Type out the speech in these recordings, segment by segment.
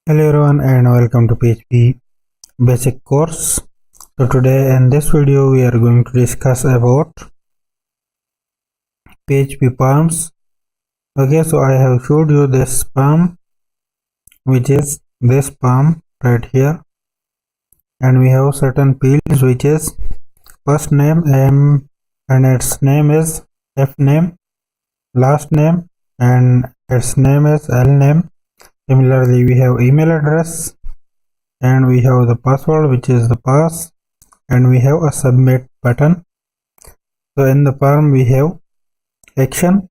Hello everyone and welcome to PHP basic course. So today in this video we are going to discuss about PHP palms. Okay, so I have showed you this palm, which is this palm right here, and we have certain fields which is first name and its name is f name, last name and its name is l name. Similarly we have email address and we have the password, which is the pass, and we have a submit button. So in the palm we have action,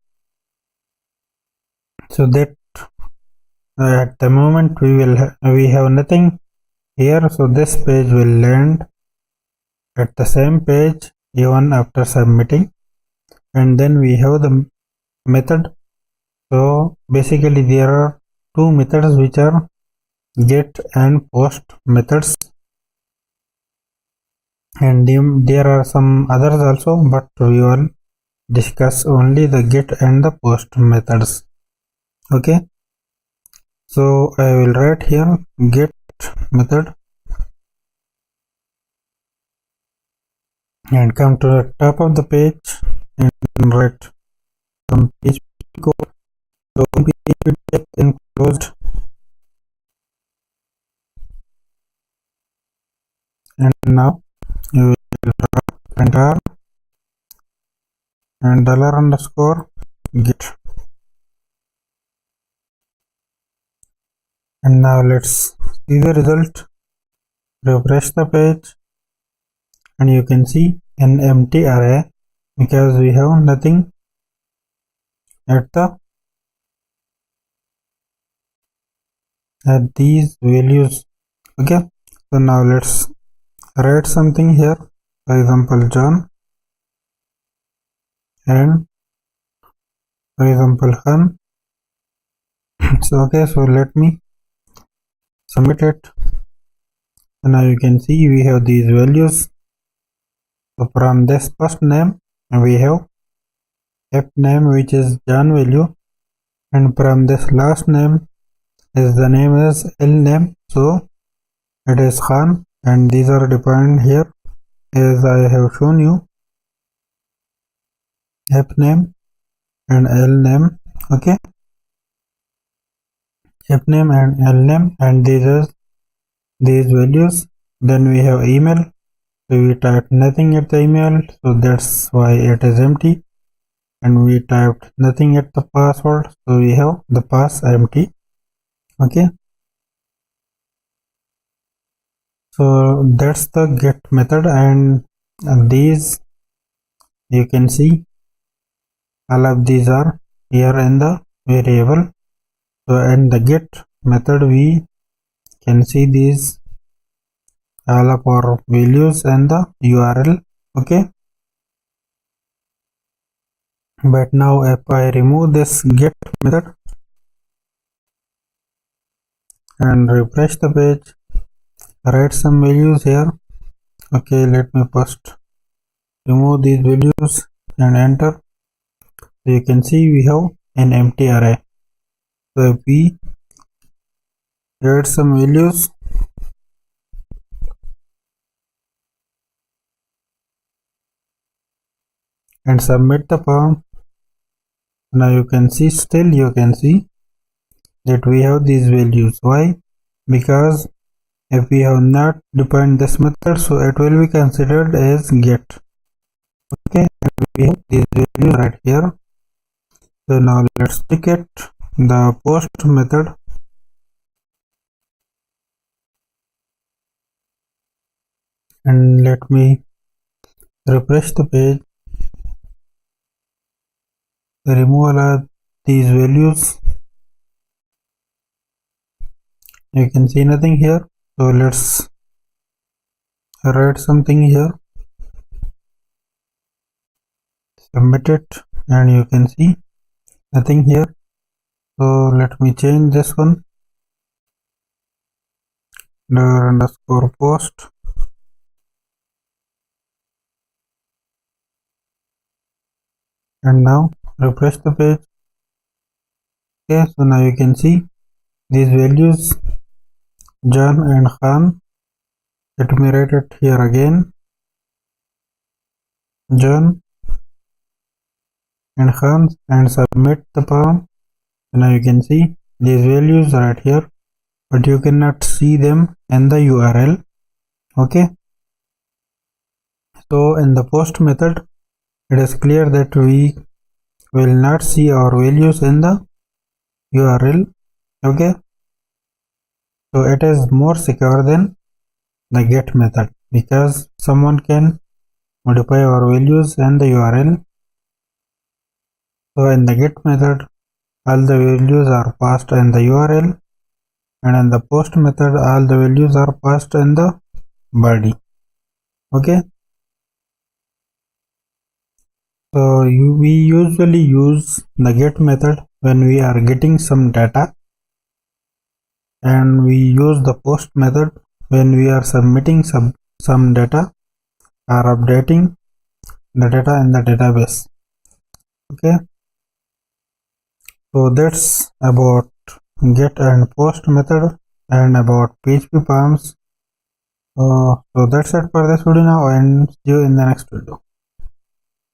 so that at the moment we have nothing here, so this page will land at the same page even after submitting. And then we have the method. So basically there are two methods, which are get and post methods, and there are some others also, but we will discuss only the get and the post methods. Okay, so I will write here get method and come to the top of the page and write some PHP code. So PHP enclosed, and now you will enter and $_ get. And now let's see the result. Refresh the page and you can see an empty array because we have nothing at these values. Okay, so now let's write something here, for example John, and for example Han. So okay, so let me submit it. So now you can see we have these values. So from this first name we have f name, which is John value, and from this last name is the name is l name, so it is Khan, and these are defined here as I have shown you, f name and l name. Okay, f name and l name, and these values. Then we have email, so we typed nothing at the email, so that's why it is empty, and we typed nothing at the password, so we have the pass empty. Okay, so that's the get method, and these you can see all of these are here in the variable. So in the get method we can see these all of our values and the URL. Okay, but now if I remove this get method and refresh the page, write some values here. Okay, let me first remove these values and enter. So you can see we have an empty array. So if we add some values and submit the form, now you can see that we have these values. Why? Because if we have not defined this method, so it will be considered as get. Okay, and we have these values right here. So now let's take it the post method, and let me refresh the page, remove all of these values. You can see nothing here, so let's write something here, submit it, and you can see nothing here. So let me change this one, $_post, and now refresh the page. Okay, so now you can see these values John and Khan. Let me write it here again. John and Khan, and submit the form. Now you can see these values right here, but you cannot see them in the URL. Okay. So in the post method, it is clear that we will not see our values in the URL. Okay. So it is more secure than the get method because someone can modify our values in the URL. So in the get method, all the values are passed in the URL, and in the post method, all the values are passed in the body. Okay. So we usually use the get method when we are getting some data, and we use the post method when we are submitting some data or updating the data in the database. Okay. So that's about get and post method and about PHP forms. So that's it for this video now, and see you in the next video.